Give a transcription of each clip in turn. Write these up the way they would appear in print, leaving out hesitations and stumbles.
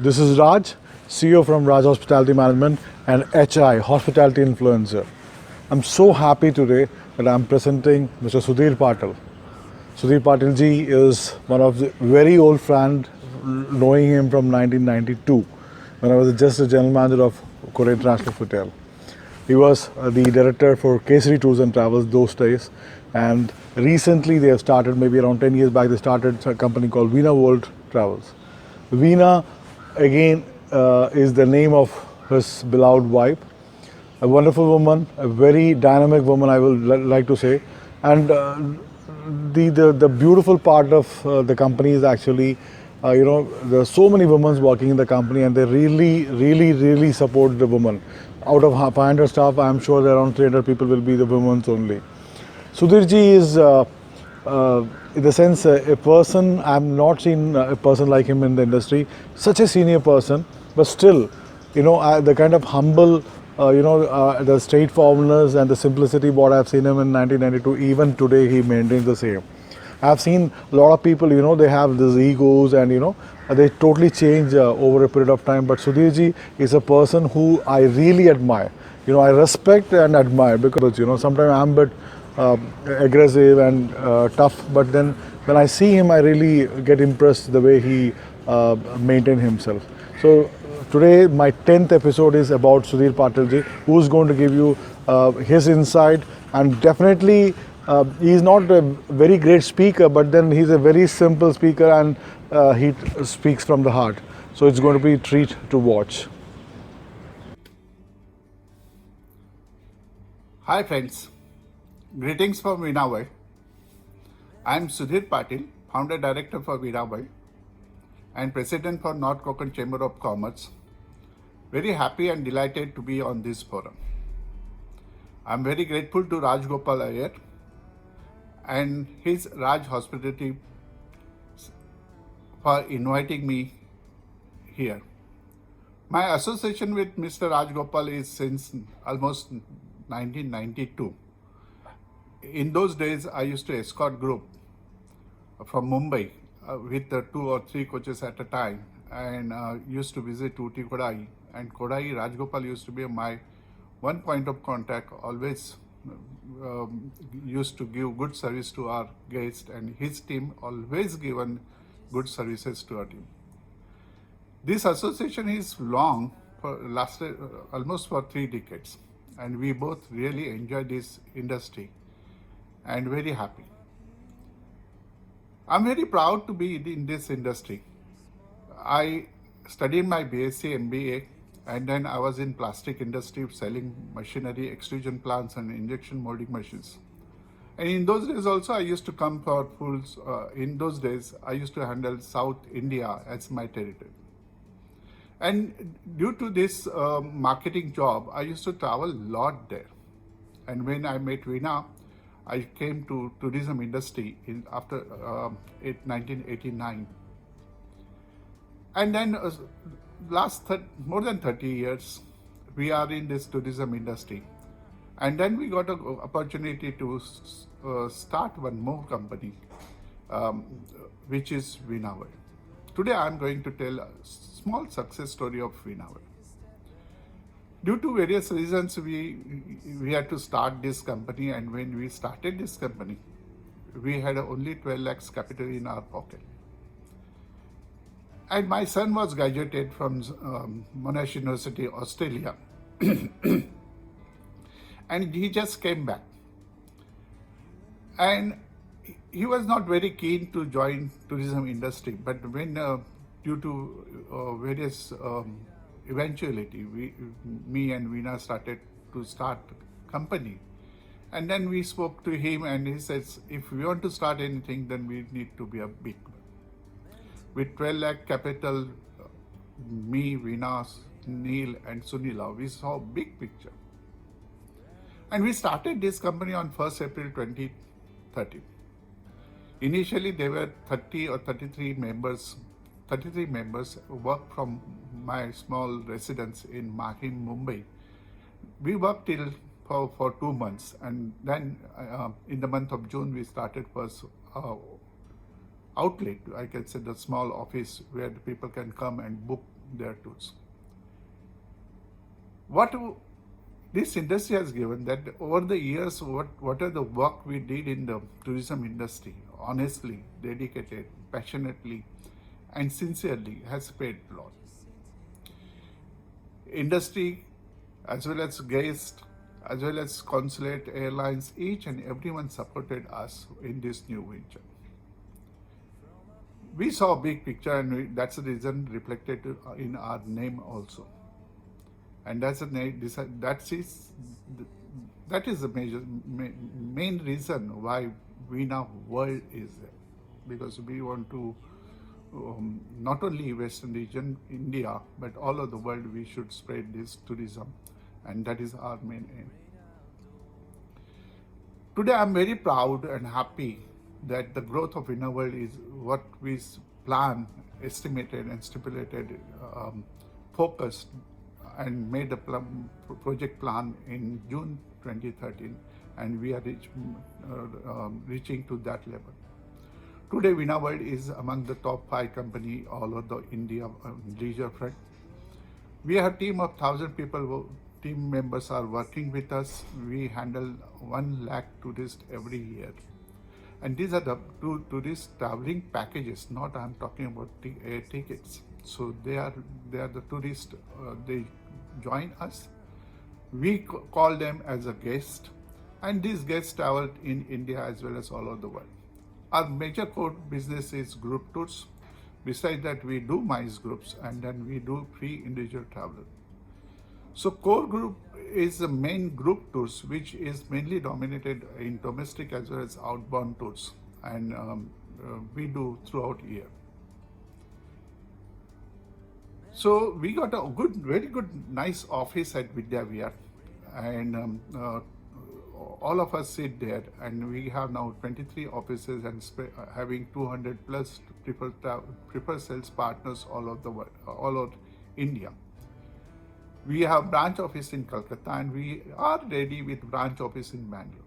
This is Raj, CEO from Raj Hospitality Management and HI, Hospitality Influencer. I'm so happy today that I'm presenting Mr. Sudhir Patil. Sudhir Patil ji is one of the very old friend, knowing him from 1992 when I was just a general manager of Korea International Hotel. He was the director for Kesari Tours and Travels those days, and recently they have started, maybe around 10 years back, they started a company called Veena World Travels. Veena, again, is the name of his beloved wife, a wonderful woman, a very dynamic woman, I will like to say. And the beautiful part of the company is actually, there are so many women working in the company, and they really support the women. Out of 500 staff, I am sure that around 300 people will be the women only. Sudhir ji is, in the sense, a person, I have not seen a person like him in the industry, such a senior person, but still, the kind of humble, the straightforwardness and the simplicity what I have seen him in 1992, even today he maintains the same. I have seen a lot of people, they have these egos and, they totally change over a period of time. But Sudhir ji is a person who I really admire. I respect and admire because, sometimes I'm a bit aggressive and tough. But then when I see him, I really get impressed the way he maintains himself. So today, my 10th episode is about Sudhir Patil ji, who is going to give you his insight. And definitely, he's not a very great speaker, but then he's a very simple speaker, and he speaks from the heart. So it's going to be a treat to watch. Hi friends, greetings from Veena World. I am Sudhir Patil, founder director for Veena World and president for North Konkan Chamber of Commerce. Very happy and delighted to be on this forum. I am very grateful to Raj Gopal Iyer and his Raj Hospitality for inviting me here. My association with Mr. Raj Gopal is since almost 1992. In those days, I used to escort group from Mumbai with 2 or 3 coaches at a time, and used to visit Uti Kodai. And Kodai, Raj Gopal used to be my one point of contact, always used to give good service to our guests, and his team always given good services to our team. This association is long, lasted almost for 3 decades, and we both really enjoy this industry and very happy. I'm very proud to be in this industry. I studied my BSc MBA, and then I was in plastic industry selling machinery, extrusion plants and injection molding machines. And in those days also I used to come for fools. In those days I used to handle South India as my territory. And due to this marketing job, I used to travel a lot there. And when I met Veena, I came to tourism industry after 1989. And then last more than 30 years, we are in this tourism industry. And then we got an opportunity to start one more company, which is Veena World. Today I am going to tell a small success story of Veena World. Due to various reasons, we had to start this company, and when we started this company, we had only 12 lakhs capital in our pocket. And my son was graduated from Monash University, Australia. And he just came back. And he was not very keen to join tourism industry, but when due to various eventuality, me and Veena started to start company. And then we spoke to him, and he says, if we want to start anything, then we need to be a big one. With 12 lakh capital, me, Veena, Neil and Sunila, we saw a big picture. And we started this company on 1st April 2013. Initially, there were 30 or 33 members. 33 members worked from my small residence in Mahim, Mumbai. We worked till for 2 months, and then in the month of June, we started first outlet, I can say the small office where the people can come and book their tours. What this industry has given that over the years, what are the work we did in the tourism industry, honestly, dedicated, passionately, and sincerely has paid a lot. Industry, as well as guests, as well as consulate, airlines, each and everyone supported us in this new venture. We saw a big picture, and that's the reason reflected in our name also. And that is the main reason why Veena World is there, because we want to not only Western region, India, but all over the world we should spread this tourism, and that is our main aim. Today I'm very proud and happy that the growth of Veena World is what we planned, estimated and stipulated, focused and made a project plan in June 2013, and we are reaching to that level. Today, Veena World is among the top 5 company all over the India leisure front. We have a team of 1,000 people. Team members are working with us. We handle 1 lakh tourists every year. And these are the tourist traveling packages, not I'm talking about air tickets. So they are the tourists, they join us. We call them as a guest, and these guests travel in India as well as all over the world. Our major core business is group tours. Besides that, we do MICE groups, and then we do free individual travel. So core group is the main group tours, which is mainly dominated in domestic as well as outbound tours, and we do throughout year. So we got a very good, nice office at Vidya Vihar, and all of us sit there, and we have now 23 offices and having 200 plus preferred sales partners all over the world, all over India. We have branch office in Calcutta, and we are ready with branch office in Bangalore.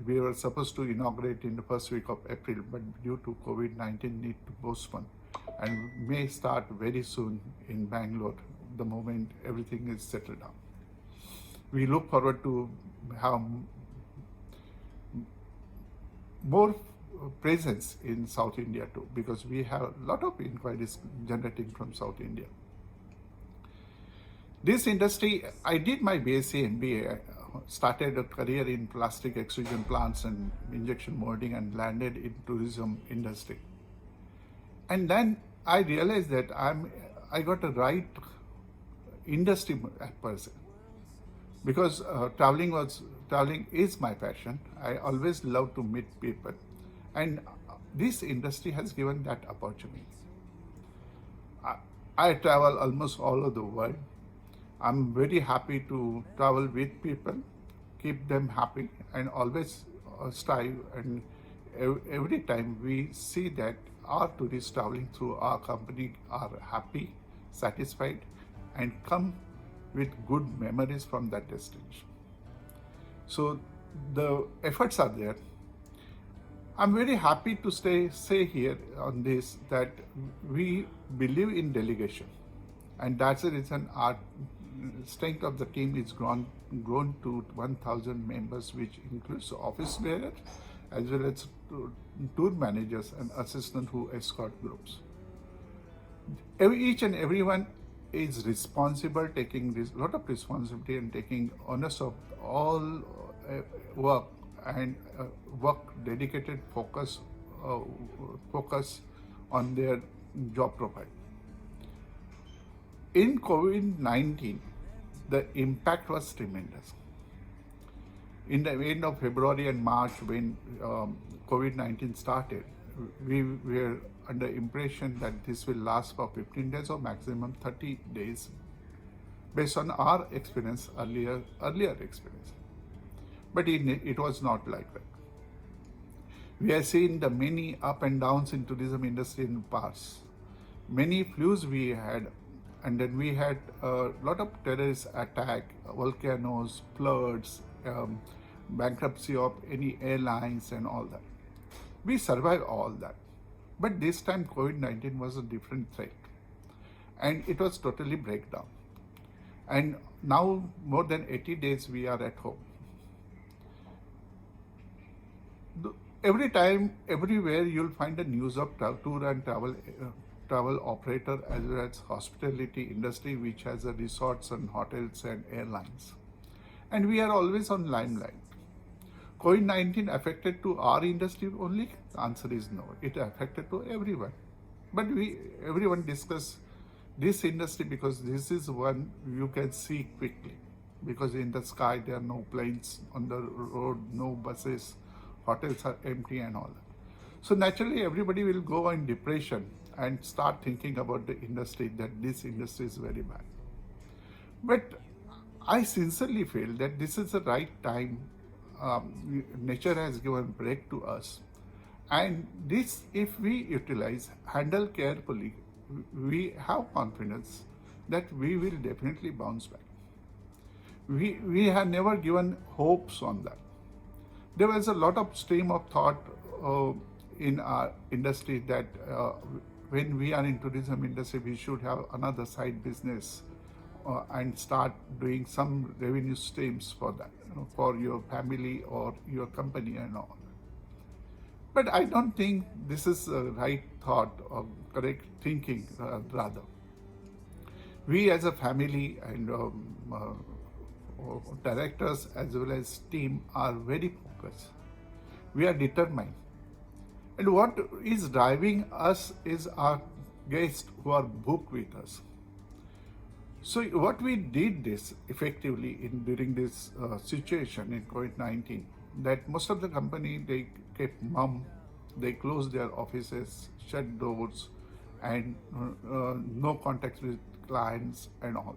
We were supposed to inaugurate in the first week of April, but due to COVID-19 need to postpone, and may start very soon in Bangalore the moment everything is settled down. We look forward to have more presence in South India too, because we have a lot of inquiries generating from South India. This industry, I did my BSc MBA, started a career in plastic extrusion plants and injection molding, and landed in tourism industry. And then I realized that I got a right industry person, because traveling is my passion. I always love to meet people, and this industry has given that opportunity. I travel almost all over the world. I'm very happy to travel with people, keep them happy, and always strive. And every time we see that our tourists traveling through our company are happy, satisfied, and come with good memories from that destination. So the efforts are there. I'm very happy to say here on this that we believe in delegation, and that's the reason our strength of the team is grown to 1,000 members, which includes office bearers as well as tour managers and assistants who escort groups. Each and everyone is responsible, taking a lot of responsibility and taking onus of all work, and work dedicated focus on their job profile. In COVID-19, the impact was tremendous. In the end of February and March, when COVID-19 started, we were under impression that this will last for 15 days or maximum 30 days, based on our experience, earlier experience. But it was not like that. We have seen the many up and downs in tourism industry in the past. Many flus we had, and then we had a lot of terrorist attack, volcanoes, floods, bankruptcy of any airlines and all that. We survived all that. But this time COVID-19 was a different threat. and it was totally breakdown. And now more than 80 days we are at home. Every time, everywhere you'll find a news of tour and travel operator as well as hospitality industry which has a resorts and hotels and airlines. And we are always on limelight. COVID-19 affected to our industry only? The answer is no. It affected to everyone. But everyone discuss this industry because this is one you can see quickly. Because in the sky there are no planes, on the road no buses, hotels are empty and all that. So naturally everybody will go in depression and start thinking about the industry, that this industry is very bad. But I sincerely feel that this is the right time. Nature has given break to us, and this, if we utilize, handle carefully, we have confidence that we will definitely bounce back. We have never given hopes on that. There was a lot of stream of thought in our industry that when we are in tourism industry, we should have another side business and start doing some revenue streams for that, for your family or your company and all. But I don't think this is a right thought or correct thinking, rather. We as a family and directors as well as team are very focused. We are determined. And what is driving us is our guests who are booked with us. So what we did this effectively during this situation in COVID-19, that most of the company, they kept mum, they closed their offices, shut doors, and no contacts with clients and all.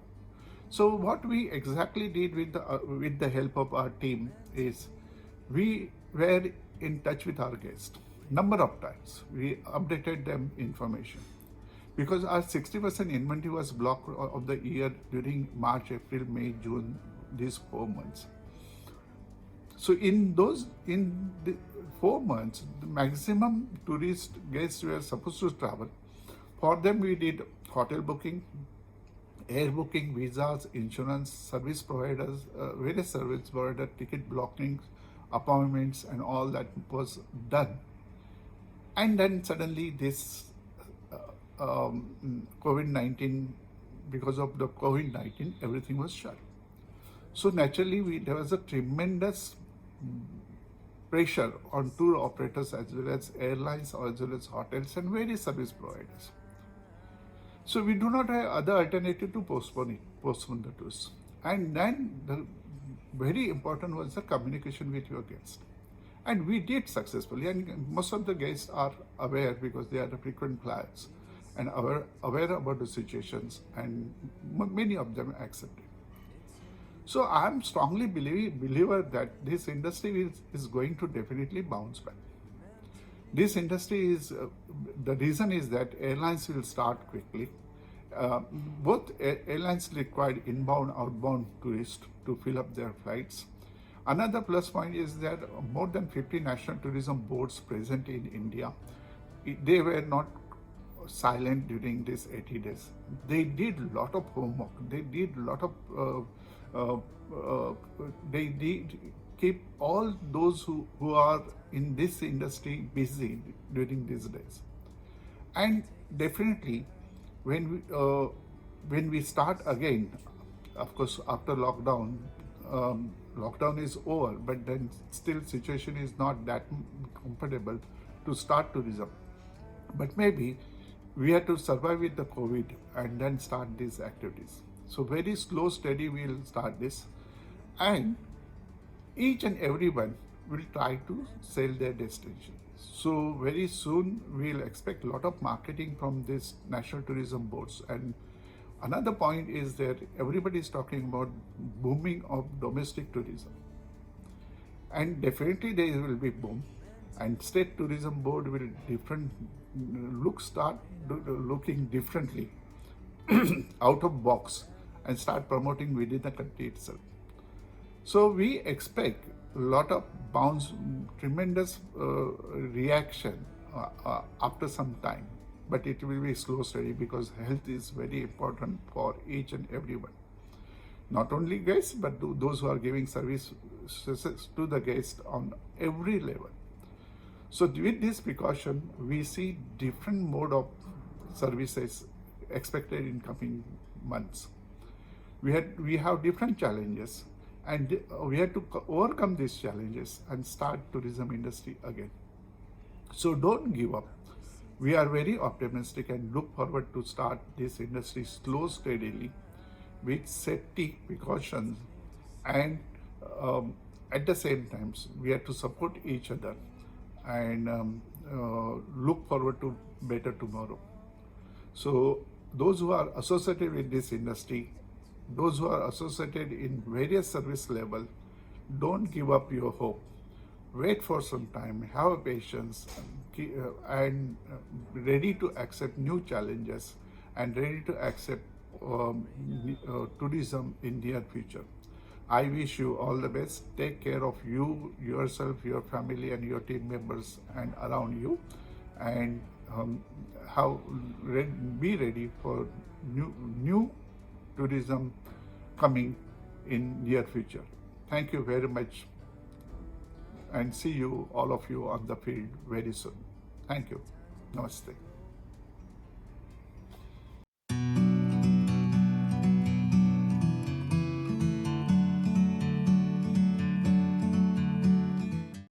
So what we exactly did with the help of our team is we were in touch with our guests. Number of times we updated them information. Because our 60% inventory was blocked of the year during March, April, May, June, these 4 months. So in the 4 months, the maximum tourist guests were supposed to travel. For them, we did hotel booking, air booking, visas, insurance, service providers, various service provider, ticket blocking, appointments, and all that was done. And then suddenly this COVID-19, because of the COVID-19, everything was shut. So naturally, there was a tremendous pressure on tour operators as well as airlines, as well as hotels and various service providers. So we do not have other alternative to postpone the tours. And then the very important was the communication with your guests. And we did successfully, and most of the guests are aware because they are the frequent flyers and aware about the situations, and many of them accepted. So I'm strongly believer that this industry is going to definitely bounce back. This industry is, the reason is that airlines will start quickly. Both airlines require inbound, outbound tourists to fill up their flights. Another plus point is that more than 50 national tourism boards present in India, they were not silent during these 80 days. They did a lot of homework. They did a lot of, they did keep all those who are in this industry busy during these days. And definitely, when we start again, of course, after lockdown, lockdown is over, but then still situation is not that comfortable to start tourism. But maybe we have to survive with the COVID and then start these activities. So very slow, steady, we'll start this. And each and everyone will try to sell their destination. So very soon we'll expect a lot of marketing from these national tourism boards. And another point is that everybody is talking about booming of domestic tourism. And definitely there will be boom. And state tourism board will start looking differently out of box and start promoting within the country itself. So we expect a lot of tremendous reaction after some time. but it will be slow steady because health is very important for each and everyone. Not only guests, but those who are giving services to the guests on every level. So with this precaution, we see different mode of services expected in coming months. We have different challenges, and we had to overcome these challenges and start tourism industry again. So don't give up. We are very optimistic and look forward to start this industry slow steadily with safety precautions, and at the same time we have to support each other and look forward to better tomorrow. So those who are associated with this industry, those who are associated in various service level, don't give up your hope. Wait for some time, have patience, and ready to accept new challenges and ready to accept tourism in near future. I wish you all the best. Take care of you, yourself, your family, and your team members and around you, and be ready for new tourism coming in near future. Thank you very much, and see you all of you on the field very soon. Thank you. Namaste.